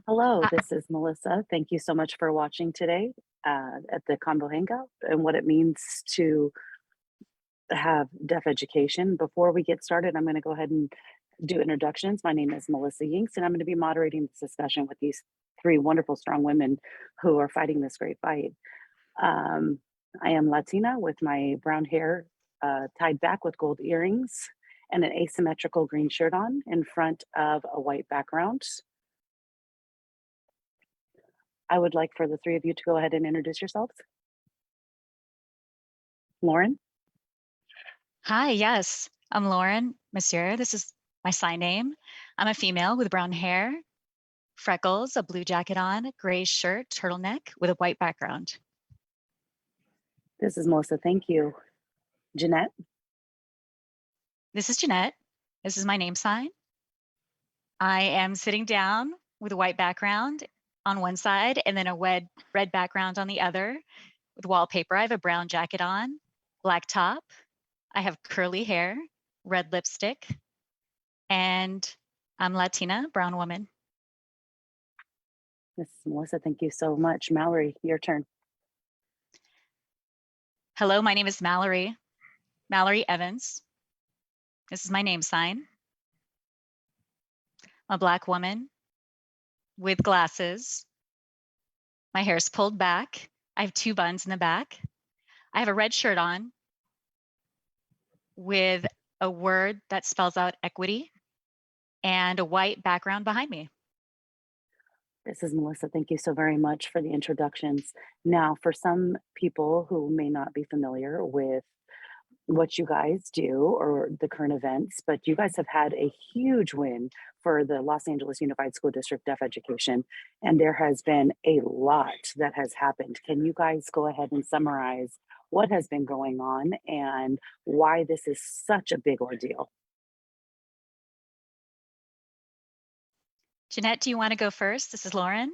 Hello, Uh, this is Melissa. Thank you so much for watching today at the Convo Hangout and what it means to have deaf education. Before we get started, I'm going to go ahead and do introductions. My name is Melissa Yingst, and I'm going to be moderating this discussion with these three wonderful, strong women who are fighting this great fight. Um, I am Latina with my brown hair tied back with gold earrings and an asymmetrical green shirt on in front of a white background. I would like for the three of you to go ahead and introduce yourselves. Lauren? Hi, yes, I'm Lauren Maucere. This is my sign name. I'm a female with brown hair, freckles, a blue jacket on, gray shirt, turtleneck with a white background. This is Melissa. Thank you. Janette? This is Janette. This is my name sign. I am sitting down with a white background on one side and then a red background on the other with wallpaper. I have a brown jacket on, black top. I have curly hair, red lipstick, and I'm Latina, brown woman. This is Melissa. Thank you so much. Mallorie, your turn. Hello, my name is Mallorie Evans. This is my name sign. I'm a Black woman with glasses. My hair is pulled back. I have two buns in the back. I have a red shirt on with a word that spells out equity and a white background behind me. This is Melissa. Thank you so very much for the introductions. Now, for some people who may not be familiar with what you guys do or the current events, but you guys have had a huge win for the Los Angeles Unified School District Deaf Education, and there has been a lot that has happened. Can you guys go ahead and summarize what has been going on and why this is such a big ordeal? Janette, do you want to go first? This is Lauren.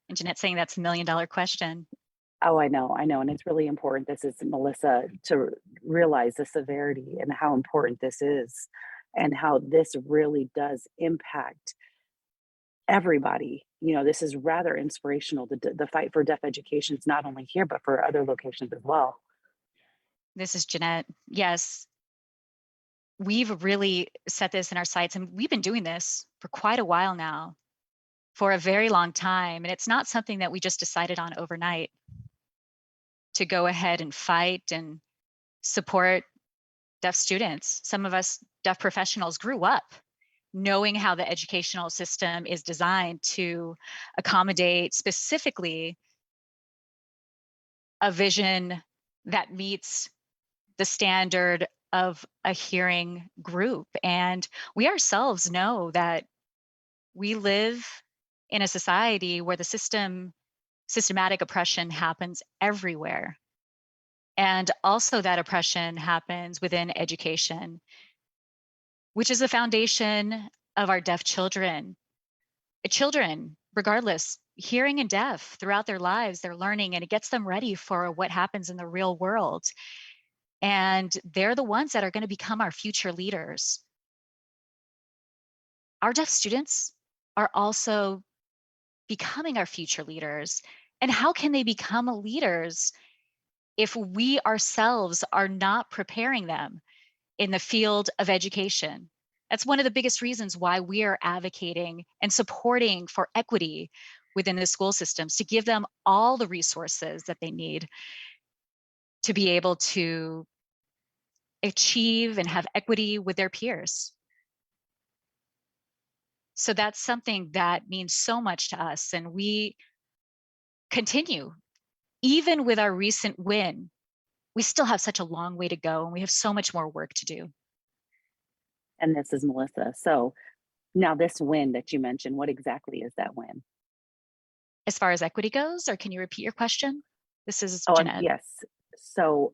And Janette's saying that's $1 million question. Oh, I know, and it's really important. This is Melissa to realize the severity and how important this is, and how this really does impact everybody. You know, this is rather inspirational. The fight for deaf education is not only here, but for other locations as well. This is Janette. Yes, we've really set this in our sights, and we've been doing this for quite a while now, for a very long time. And it's not something that we just decided on overnight to go ahead and fight and support deaf students. Some of us deaf professionals grew up knowing how the educational system is designed to accommodate specifically a vision that meets the standard of a hearing group. And we ourselves know that we live in a society where the systematic oppression happens everywhere. And also that oppression happens within education, which is the foundation of our deaf children. Children, regardless, hearing and deaf throughout their lives, they're learning, and it gets them ready for what happens in the real world. And they're the ones that are going to become our future leaders. Our deaf students are also becoming our future leaders. And how can they become leaders if we ourselves are not preparing them in the field of education? That's one of the biggest reasons why we are advocating and supporting for equity within the school systems, to give them all the resources that they need to be able to achieve and have equity with their peers. So that's something that means so much to us. And we continue, even with our recent win, we still have such a long way to go, and we have so much more work to do. And this is Melissa. So now this win that you mentioned, what exactly is that win? As far as equity goes, or can you repeat your question? This is Oh, Janette. yes. So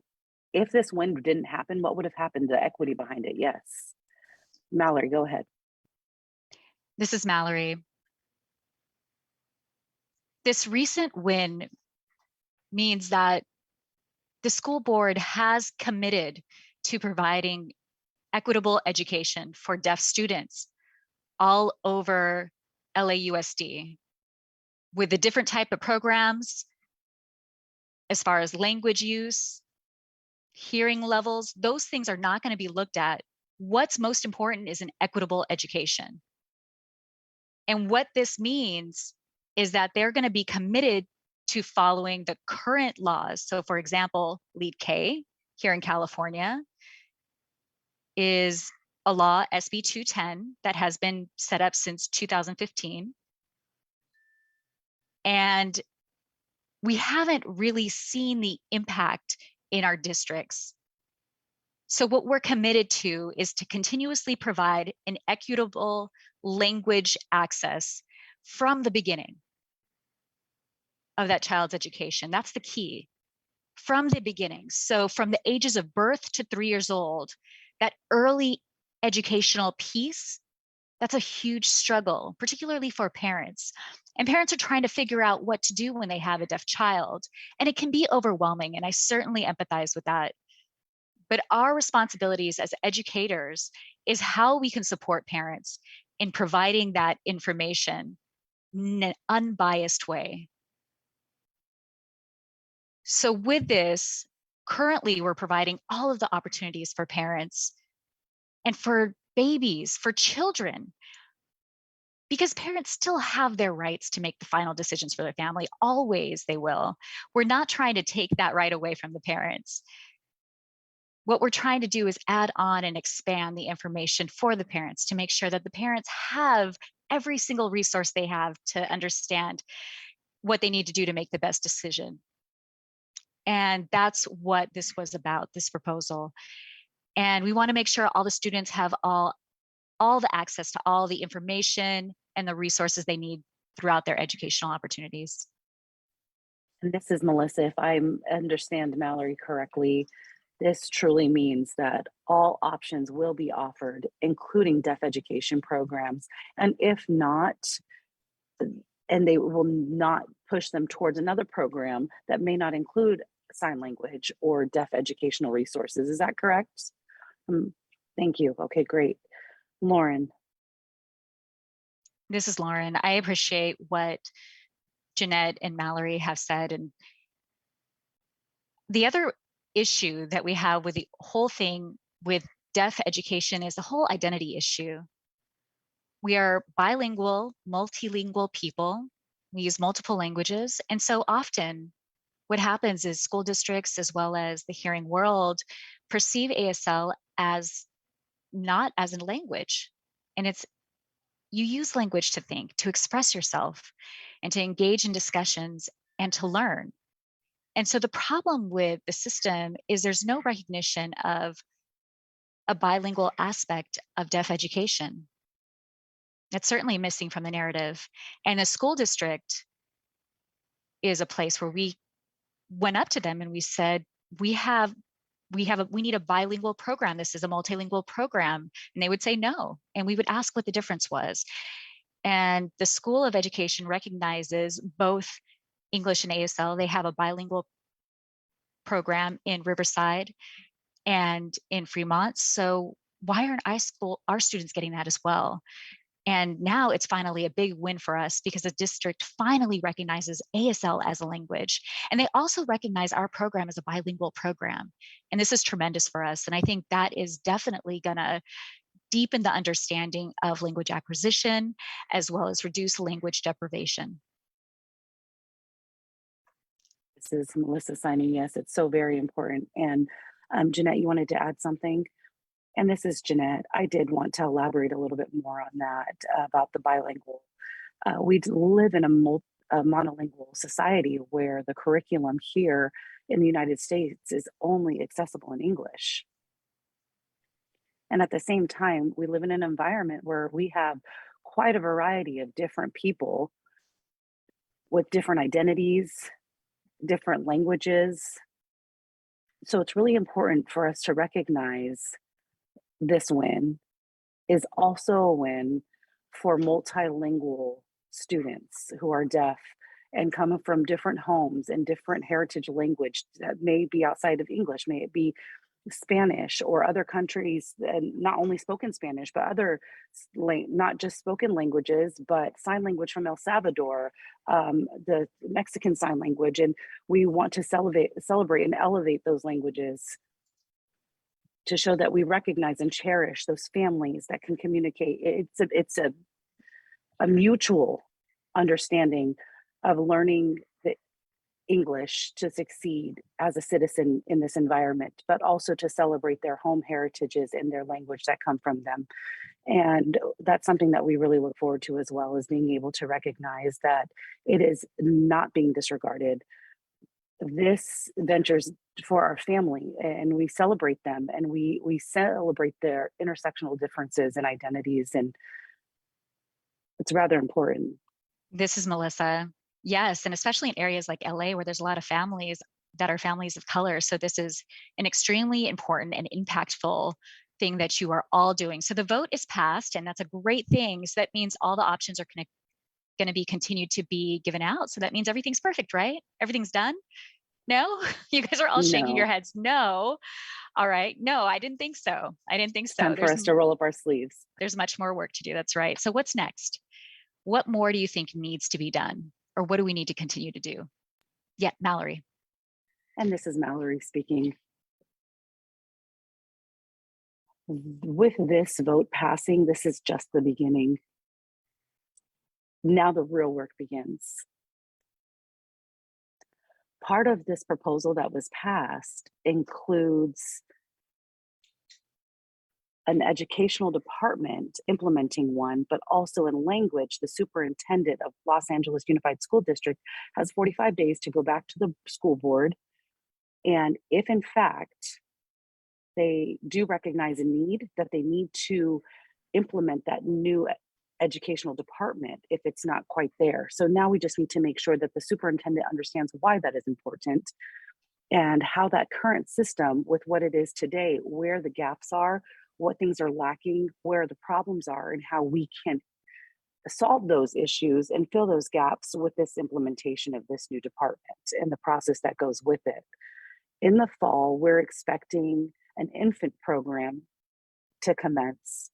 if this win didn't happen, what would have happened? The equity behind it. Yes. Mallorie, go ahead. This is Mallorie. This recent win means that the school board has committed to providing equitable education for deaf students all over LAUSD. with the different type of programs, as far as language use, hearing levels, those things are not going to be looked at. What's most important is an equitable education. And what this means is that they're going to be committed to following the current laws. So, for example, Lead K here in California is a law, SB 210, that has been set up since 2015. And we haven't really seen the impact in our districts. So what we're committed to is to continuously provide an equitable language access from the beginning of that child's education. That's the key, from the beginning. So from the ages of birth to 3 years old, that early educational piece, that's a huge struggle, particularly for parents. And parents are trying to figure out what to do when they have a deaf child. And it can be overwhelming. And I certainly empathize with that. But our responsibilities as educators is how we can support parents in providing that information in an unbiased way. So with this, currently we're providing all of the opportunities for parents and for babies, for children, because parents still have their rights to make the final decisions for their family. Always they will. We're not trying to take that right away from the parents. What we're trying to do is add on and expand the information for the parents to make sure that the parents have every single resource they have to understand what they need to do to make the best decision. And that's what this was about, this proposal. And we want to make sure all the students have all the access to all the information and the resources they need throughout their educational opportunities. And this is Melissa. If I understand Mallorie correctly, this truly means that all options will be offered, including deaf education programs. And if not, and they will not push them towards another program that may not include sign language or deaf educational resources. Is that correct? Thank you. Okay, great. Lauren. This is Lauren. I appreciate what Janette and Mallorie have said. And the other issue that we have with the whole thing with deaf education is the whole identity issue. We are bilingual, multilingual people. We use multiple languages. And so often what happens is school districts, as well as the hearing world, perceive ASL as not as a language. And it's, you use language to think, to express yourself, and to engage in discussions and to learn. And so the problem with the system is there's no recognition of a bilingual aspect of deaf education. That's certainly missing from the narrative. And the school district is a place where we went up to them and we said, we need a bilingual program. This is a multilingual program. And they would say no. And we would ask what the difference was. And the School of Education recognizes both English and ASL. They have a bilingual program in Riverside and in Fremont. So why aren't our students getting that as well? And now it's finally a big win for us because the district finally recognizes ASL as a language. And they also recognize our program as a bilingual program. And this is tremendous for us. And I think that is definitely gonna deepen the understanding of language acquisition, as well as reduce language deprivation. This is Melissa signing yes. It's so very important. And Janette, you wanted to add something? And this is Janette. I did want to elaborate a little bit more on that about the bilingual. We live in a monolingual society where the curriculum here in the United States is only accessible in English. And at the same time, we live in an environment where we have quite a variety of different people with different identities, different languages. So it's really important for us to recognize this win is also a win for multilingual students who are deaf and coming from different homes and different heritage language that may be outside of English. May it be Spanish or other countries, and not only spoken Spanish, but other not just spoken languages, but sign language from El Salvador, the Mexican Sign Language, and we want to celebrate and elevate those languages to show that we recognize and cherish those families that can communicate. It's a mutual understanding of learning the English to succeed as a citizen in this environment, but also to celebrate their home heritages and their language that come from them. And that's something that we really look forward to as well, is being able to recognize that it is not being disregarded. This ventures for our family, and we celebrate them, and we celebrate their intersectional differences and identities, and it's rather important. This is Melissa. Yes, and especially in areas like LA where there's a lot of families that are families of color. So this is an extremely important and impactful thing that you are all doing. So the vote is passed, and that's a great thing. So that means all the options are going to be continued to be given out. So that means everything's perfect, right? Everything's done? No? You guys are all shaking your No, heads. No. All right. No, I didn't think so. I didn't think it's so. time for us to roll up our sleeves. There's much more work to do. That's right. So what's next? What more do you think needs to be done? Or what do we need to continue to do? Yeah, Mallorie. And this is Mallorie speaking. With this vote passing, this is just the beginning. Now the real work begins. Part of this proposal that was passed includes an educational department implementing one, but also in language, the superintendent of Los Angeles Unified School District has 45 days to go back to the school board. And if in fact they do recognize a need, that they need to implement that new educational department if it's not quite there. So now we just need to make sure that the superintendent understands why that is important, and how that current system with what it is today, where the gaps are, what things are lacking, where the problems are, and how we can solve those issues and fill those gaps with this implementation of this new department and the process that goes with it. In the fall, we're expecting an infant program to commence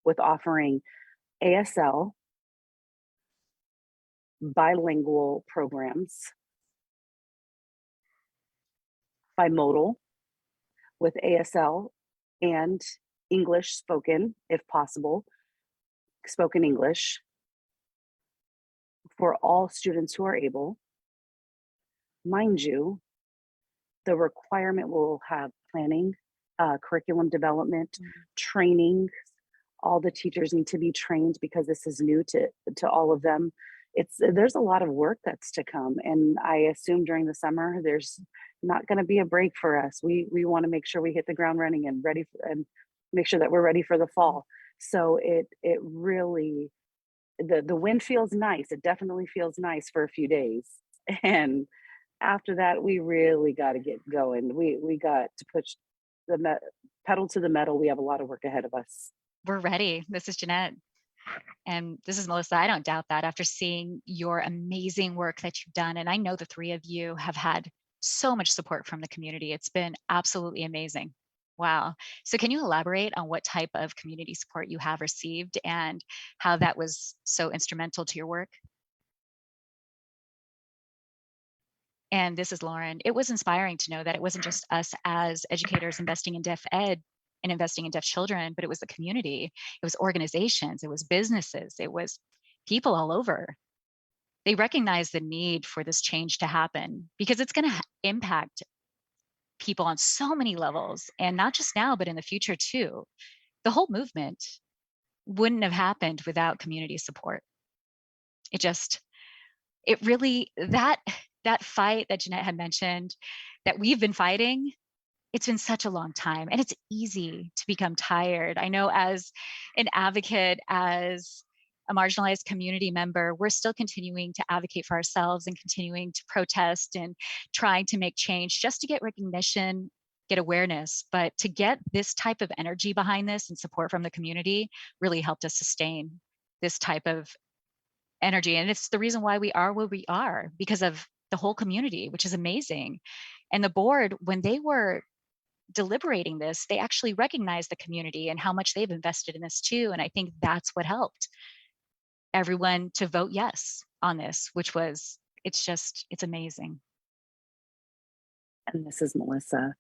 with offering ASL, bilingual programs, bimodal with ASL and English spoken, if possible, spoken English for all students who are able. Mind you, the requirement will have planning, curriculum development, training. All the teachers need to be trained because this is new to all of them. There's a lot of work that's to come, and I assume during the summer there's not going to be a break for us. We want to make sure we hit the ground running and and make sure that we're ready for the fall. So it really, the wind feels nice. It definitely feels nice for a few days, and after that we really got to get going. We got to push the pedal to the metal. We have a lot of work ahead of us. We're ready. This is Janette. And this is Melissa. I don't doubt that after seeing your amazing work that you've done. And I know the three of you have had so much support from the community. It's been absolutely amazing. Wow. So can you elaborate on what type of community support you have received and how that was so instrumental to your work? And this is Lauren. It was inspiring to know that it wasn't just us as educators investing in deaf ed and investing in deaf children, but it was the community, it was organizations, it was businesses, it was people all over. They recognize the need for this change to happen because it's going to impact people on so many levels, and not just now, but in the future too. The whole movement wouldn't have happened without community support. It really, that fight that Janette had mentioned that we've been fighting, it's been such a long time, and it's easy to become tired. I know as an advocate, as a marginalized community member, we're still continuing to advocate for ourselves and continuing to protest and trying to make change just to get recognition, get awareness. But to get this type of energy behind this and support from the community really helped us sustain this type of energy. And it's the reason why we are where we are, because of the whole community, which is amazing. And the board, when they were deliberating this, they actually recognize the community and how much they've invested in this too. And I think that's what helped everyone to vote yes on this, which was, it's amazing. And this is Melissa.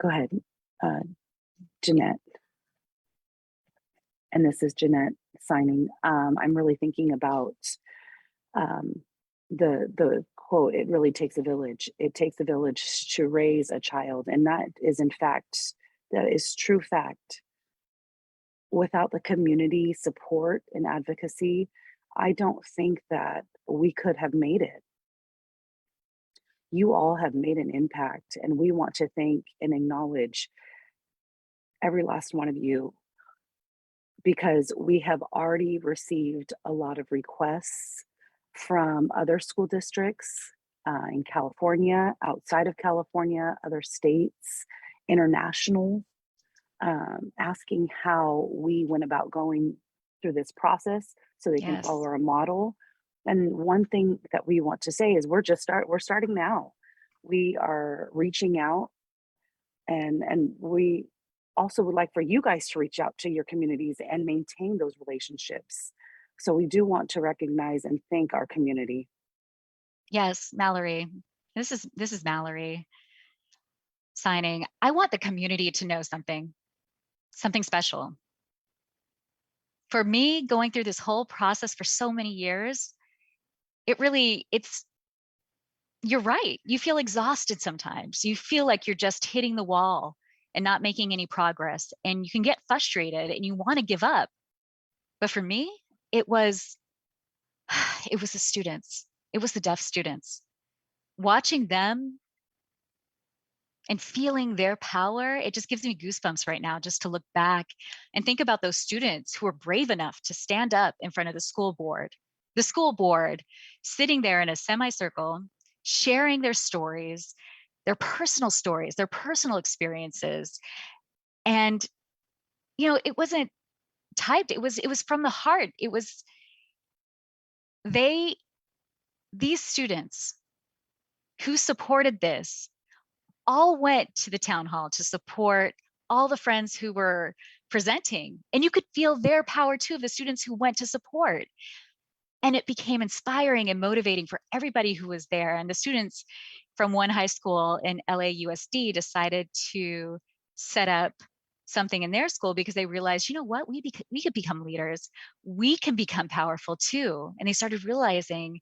Go ahead, Janette. And this is Janette signing. I'm really thinking about the quote, "It really takes a village. It takes a village to raise a child." And that is, in fact, that is true fact. Without the community support and advocacy, I don't think that we could have made it. You all have made an impact, and we want to thank and acknowledge every last one of you, because we have already received a lot of requests from other school districts in California, outside of California, other states, international, asking how we went about going through this process so they can follow Yes. our model. And one thing that we want to say is we're starting now. We are reaching out, and we also would like for you guys to reach out to your communities and maintain those relationships. So we do want to recognize and thank our community. Yes, Mallorie. This is Mallorie signing. I want the community to know something special. For me, going through this whole process for so many years, it's you're right. You feel exhausted sometimes. You feel like you're just hitting the wall and not making any progress, and you can get frustrated and you want to give up. But for me, it was it was the students. It was the deaf students. Watching them and feeling their power, it just gives me goosebumps right now just to look back and think about those students who were brave enough to stand up in front of the school board. The school board sitting there in a semicircle, sharing their stories, their personal stories, their personal experiences. And it wasn't typed. It was from the heart. It was they these students who supported this all went to the town hall to support all the friends who were presenting. And you could feel their power too, of the students who went to support. And it became inspiring and motivating for everybody who was there. And the students from one high school in LAUSD decided to set up something in their school because they realized, you know what, we could become leaders. We can become powerful too. And they started realizing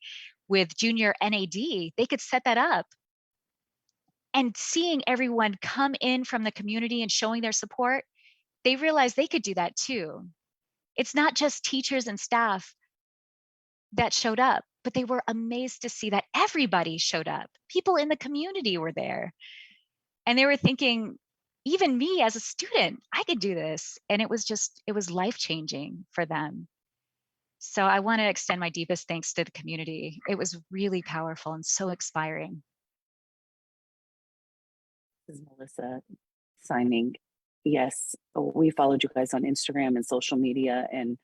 with junior NAD, they could set that up. And seeing everyone come in from the community and showing their support, they realized they could do that too. It's not just teachers and staff that showed up, but they were amazed to see that everybody showed up. People in the community were there. And they were thinking, even me as a student, I could do this. And it was life-changing for them. So I want to extend my deepest thanks to the community. It was really powerful and so inspiring. This is Melissa signing. Yes, we followed you guys on Instagram and social media, and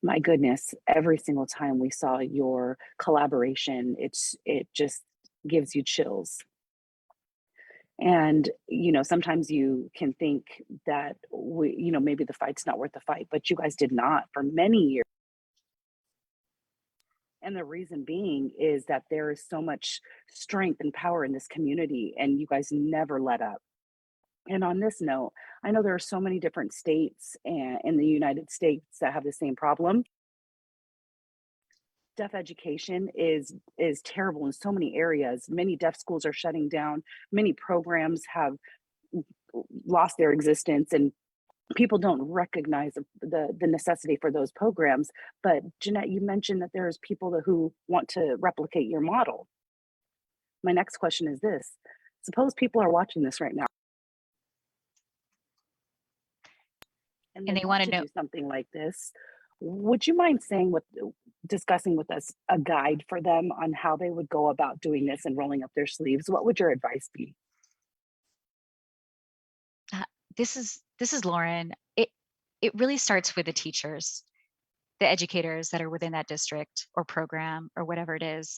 my goodness, every single time we saw your collaboration, it just gives you chills. And sometimes you can think that maybe the fight's not worth the fight, but you guys did not for many years. And the reason being is that there is so much strength and power in this community, and you guys never let up. And on this note, I know there are so many different states in the United States that have the same problem. Deaf education is terrible in so many areas. Many deaf schools are shutting down. Many programs have lost their existence, and people don't recognize the necessity for those programs. But Janette, you mentioned that there's people who want to replicate your model. My next question is this: suppose people are watching this right now and they And they want want to to know, do something like this. Would you mind discussing with us a guide for them on how they would go about doing this and rolling up their sleeves? What would your advice be? uh, this is Lauren. It really starts with the teachers, the educators that are within that district or program or whatever it is.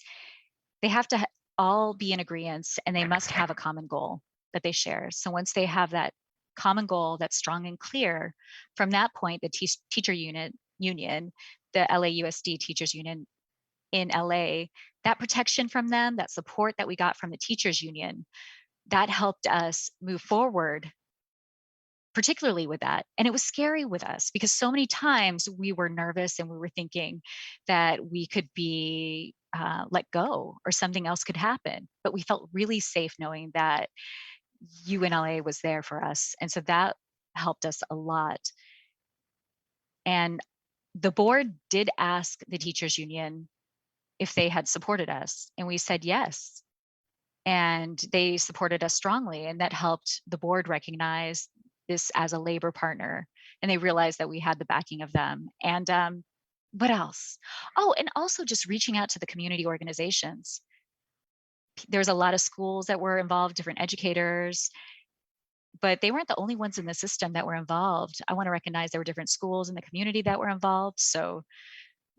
They have to all be in agreement, and they must have a common goal. that they share. So once they have that common goal that's strong and clear, from that point, the teacher union, the LAUSD Teachers Union in LA, that protection from them, that support that we got from the teachers union, that helped us move forward, particularly with that. And it was scary with us because so many times we were nervous and we were thinking that we could be let go or something else could happen. But we felt really safe knowing that UNLA was there for us. And so that helped us a lot. And the board did ask the teachers union if they had supported us, and we said yes. And they supported us strongly, and that helped the board recognize this as a labor partner, and they realized that we had the backing of them. And what else? Oh, and also just reaching out to the community organizations. There's a lot of schools that were involved, different educators, but they weren't the only ones in the system that were involved. I want to recognize there were different schools in the community that were involved. So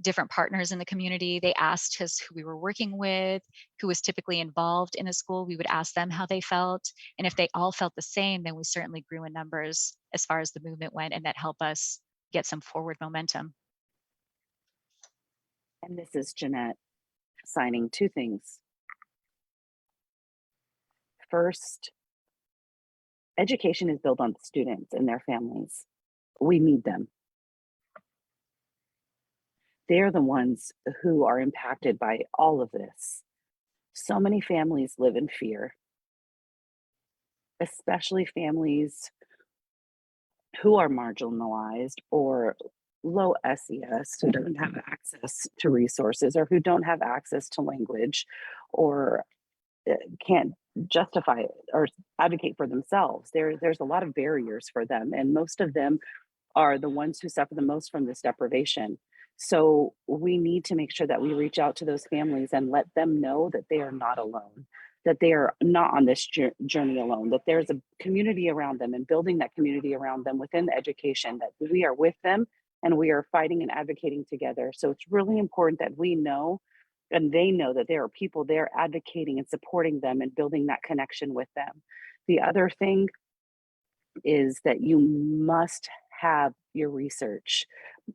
different partners in the community. They asked us who we were working with, who was typically involved in a school. We would ask them how they felt. And if they all felt the same, then we certainly grew in numbers as far as the movement went, and that helped us get some forward momentum. And this is Janette signing two things. First, education is built on the students and their families. We need them. They're the ones who are impacted by all of this. So many families live in fear, especially families who are marginalized or low SES, who don't have access to resources or who don't have access to language or can't justify it or advocate for themselves. There's a lot of barriers for them, and most of them are the ones who suffer the most from this deprivation. So we need to make sure that we reach out to those families and let them know that they are not alone, that they are not on this journey alone, that there's a community around them, and building that community around them within the education, that we are with them and we are fighting and advocating together. So it's really important that we know and they know that there are people there advocating and supporting them and building that connection with them. The other thing is that you must have your research.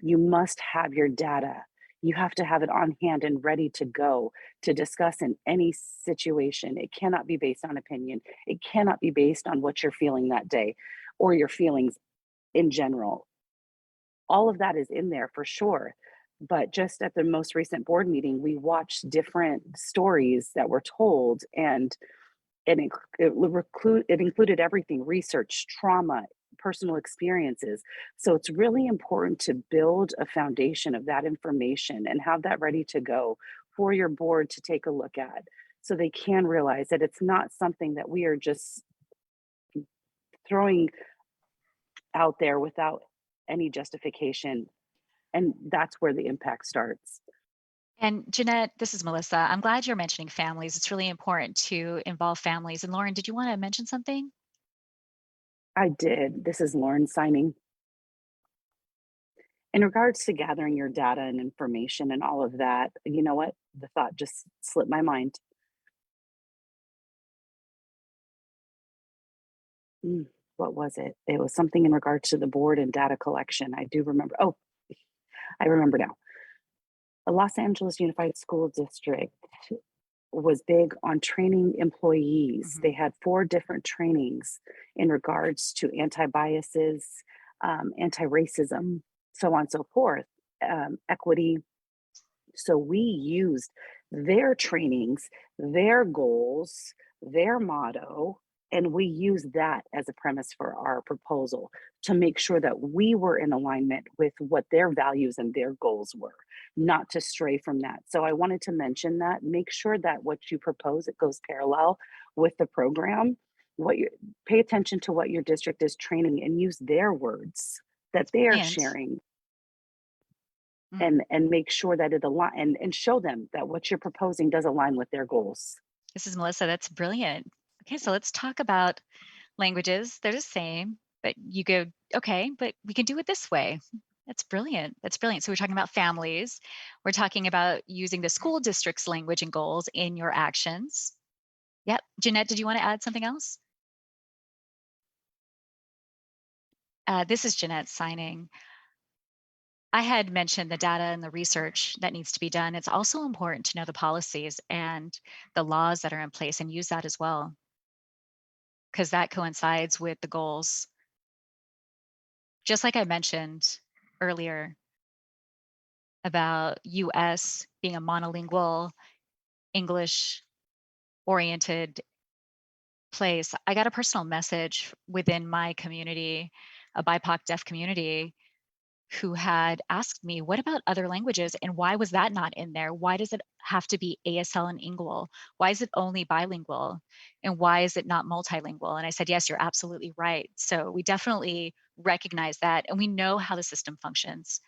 You must have your data. You have to have it on hand and ready to go to discuss in any situation. It cannot be based on opinion. It cannot be based on what you're feeling that day or your feelings in general. All of that is in there for sure. But just at the most recent board meeting, we watched different stories that were told, and it included everything: research, trauma, personal experiences. So it's really important to build a foundation of that information and have that ready to go for your board to take a look at, so they can realize that it's not something that we are just throwing out there without any justification. And that's where the impact starts. And Jeanette, this is Melissa. I'm glad you're mentioning families. It's really important to involve families. And Lauren, did you want to mention something? I did. This is Lauren signing. In regards to gathering your data and information and all of that, you know what? The thought just slipped my mind. What was it? It was something in regards to the board and data collection. I do remember. Oh, I remember now. The Los Angeles Unified School District was big on training employees. They had 4 different trainings in regards to anti-biases, anti-racism, so on and so forth, equity. So we used their trainings, their goals, their motto, and we used that as a premise for our proposal to make sure that we were in alignment with what their values and their goals were, not to stray from that. So I wanted to mention that. Make sure that what you propose, it goes parallel with the program. What you pay attention to what your district is training and use their words that they are Brilliant. sharing, Mm. and make sure that it align and show them that what you're proposing does align with their goals. This is Melissa. That's brilliant. Okay, so let's talk about languages. They're the same, but you go, okay, but we can do it this way. That's brilliant. That's brilliant. So we're talking about families. We're talking about using the school district's language and goals in your actions. Yep. Jeanette, did you want to add something else? This is Janette signing. I had mentioned the data and the research that needs to be done. It's also important to know the policies and the laws that are in place and use that as well, because that coincides with the goals. Just like I mentioned earlier about US being a monolingual, English oriented place, I got a personal message within my community, a BIPOC deaf community, who had asked me, "What about other languages, and why was that not in there? Why does it have to be ASL and Ingual? Why is it only bilingual? And why is it not multilingual?" And I said, "Yes, you're absolutely right." So we definitely recognize that, and we know how the system functions.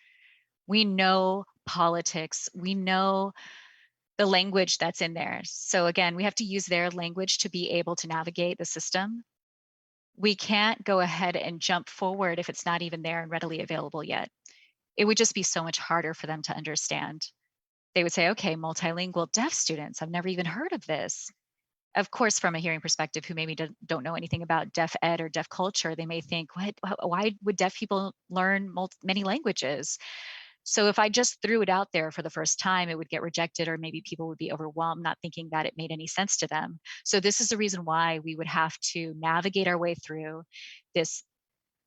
We know politics. We know the language that's in there. So again, we have to use their language to be able to navigate the system. We can't go ahead and jump forward if it's not even there and readily available yet. It would just be so much harder for them to understand. They would say, "Okay, multilingual deaf students, I've never even heard of this." Of course, from a hearing perspective, who maybe don't know anything about deaf ed or deaf culture, they may think, "What? Why would deaf people learn many languages?" So if I just threw it out there for the first time, it would get rejected, or maybe people would be overwhelmed, not thinking that it made any sense to them. So this is the reason why we would have to navigate our way through this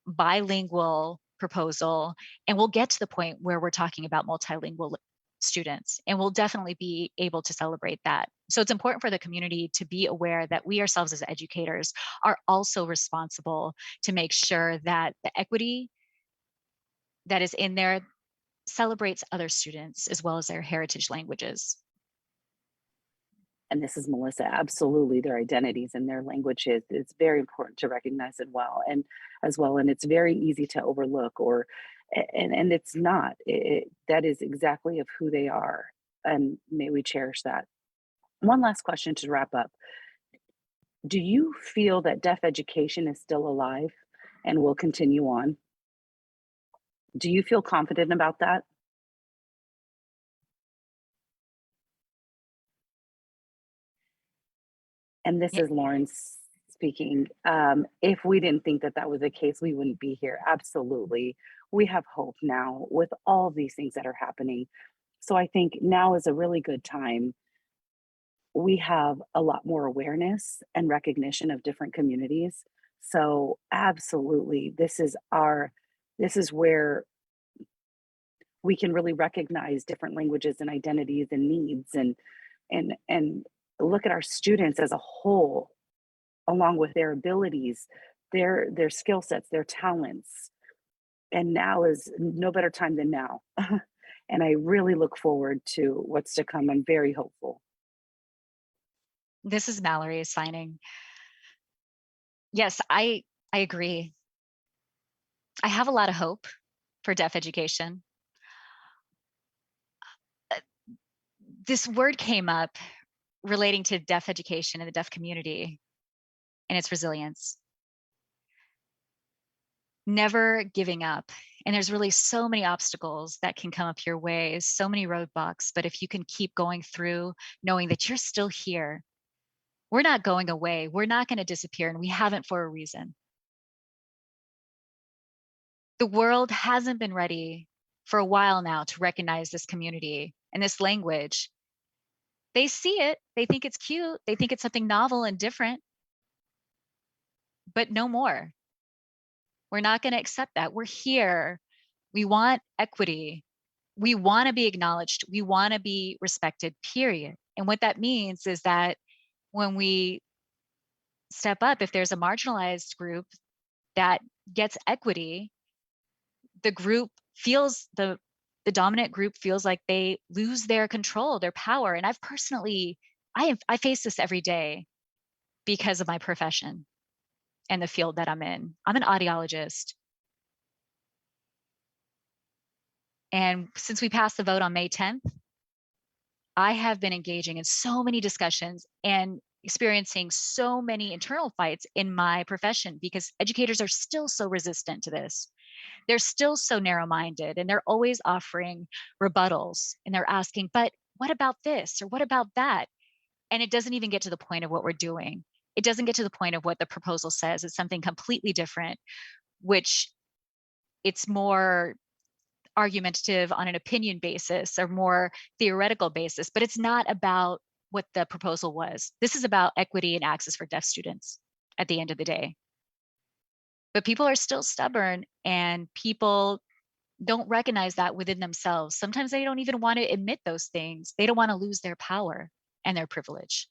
bilingual proposal, and we'll get to the point where we're talking about multilingual students, and we'll definitely be able to celebrate that. So it's important for the community to be aware that we ourselves as educators are also responsible to make sure that the equity that is in there celebrates other students as well as their heritage languages. And this is Melissa. Absolutely, their identities and their languages. It's very important to recognize it well, and as well, and it's very easy to overlook, or and it's not. That is exactly of who they are, and may we cherish that. One last question to wrap up. Do you feel that deaf education is still alive and will continue on? Do you feel confident about that? And this Yeah, is Lauren speaking. If we didn't think that that was the case, we wouldn't be here. Absolutely. We have hope now with all of these things that are happening. So I think now is a really good time. We have a lot more awareness and recognition of different communities. So absolutely, this is where we can really recognize different languages and identities and needs, and look at our students as a whole, along with their abilities, their skill sets, their talents. And now is no better time than now. And I really look forward to what's to come. I'm very hopeful. this is Mallorie signing. Yes, I agree. I have a lot of hope for deaf education. Uh, This word came up relating to deaf education and the deaf community and its resilience. Never giving up. And there's really so many obstacles that can come up your way, so many roadblocks. But if you can keep going through, knowing that you're still here, we're not going away. We're not going to disappear, and we haven't for a reason. The world hasn't been ready for a while now to recognize this community and this language. They see it, they think it's cute, they think it's something novel and different, but no more. We're not going to accept that. We're here. We want equity. We want to be acknowledged. We want to be respected, period. And what that means is that when we step up, if there's a marginalized group that gets equity, the group feels the dominant group feels like they lose their control, their power. And I've personally, I face this every day because of my profession and the field that I'm in. I'm an audiologist. And since we passed the vote on May 10th, I have been engaging in so many discussions and experiencing so many internal fights in my profession because educators are still so resistant to this. They're still so narrow minded, and they're always offering rebuttals, and they're asking, "But what about this or what about that?" And it doesn't even get to the point of what we're doing. It doesn't get to the point of what the proposal says. It's something completely different, which it's more argumentative on an opinion basis or more theoretical basis, but it's not about what the proposal was. This is about equity and access for deaf students at the end of the day. But people are still stubborn, and people don't recognize that within themselves. Sometimes they don't even want to admit those things. They don't want to lose their power and their privilege.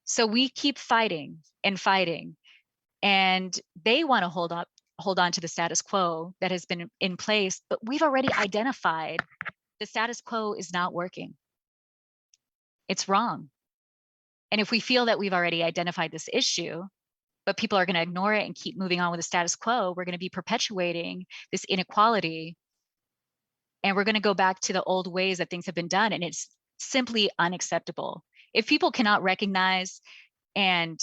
So we keep fighting and fighting, and they want to hold on to the status quo that has been in place, but we've already identified the status quo is not working. It's wrong. And if we feel that we've already identified this issue, but people are going to ignore it and keep moving on with the status quo, we're going to be perpetuating this inequality, and we're going to go back to the old ways that things have been done, and it's simply unacceptable. If people cannot recognize and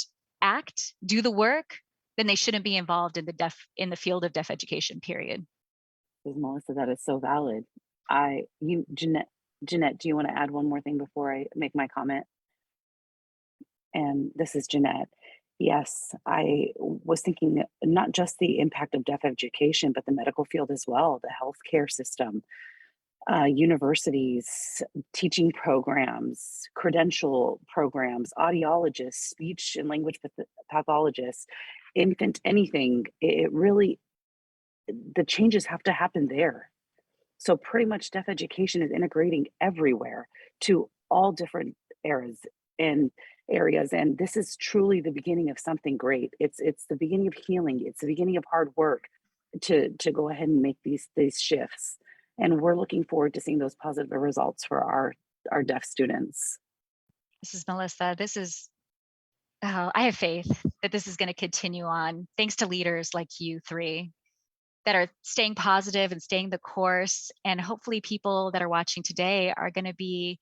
do the work, then they shouldn't be involved in the field of deaf education, period. Melissa, that is so valid. Jeanette, do you want to add one more thing before I make my comment? And this is Jeanette. Yes, I was thinking not just the impact of deaf education, but the medical field as well, the healthcare system, universities, teaching programs, credential programs, audiologists, speech and language pathologists, infant anything. It really, the changes have to happen there. So pretty much deaf education is integrating everywhere to all different eras and areas. And this is truly the beginning of something great. It's the beginning of healing. It's the beginning of hard work to go ahead and make these shifts. And we're looking forward to seeing those positive results for our deaf students. This is Melissa. I have faith that this is going to continue on, thanks to leaders like you three that are staying positive and staying the course. And hopefully people that are watching today are going to be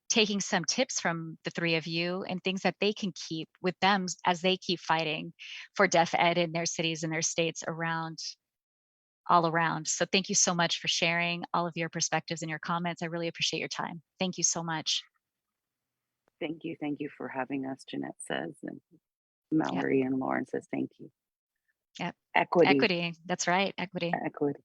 taking some tips from the three of you and things that they can keep with them as they keep fighting for deaf ed in their cities and their states all around. So thank you so much for sharing all of your perspectives and your comments. I really appreciate your time. Thank you so much. Thank you for having us, Jeanette says, and Yep. Mallorie and Lauren says thank you. Yep. Equity. Equity. That's right. Equity. Equity.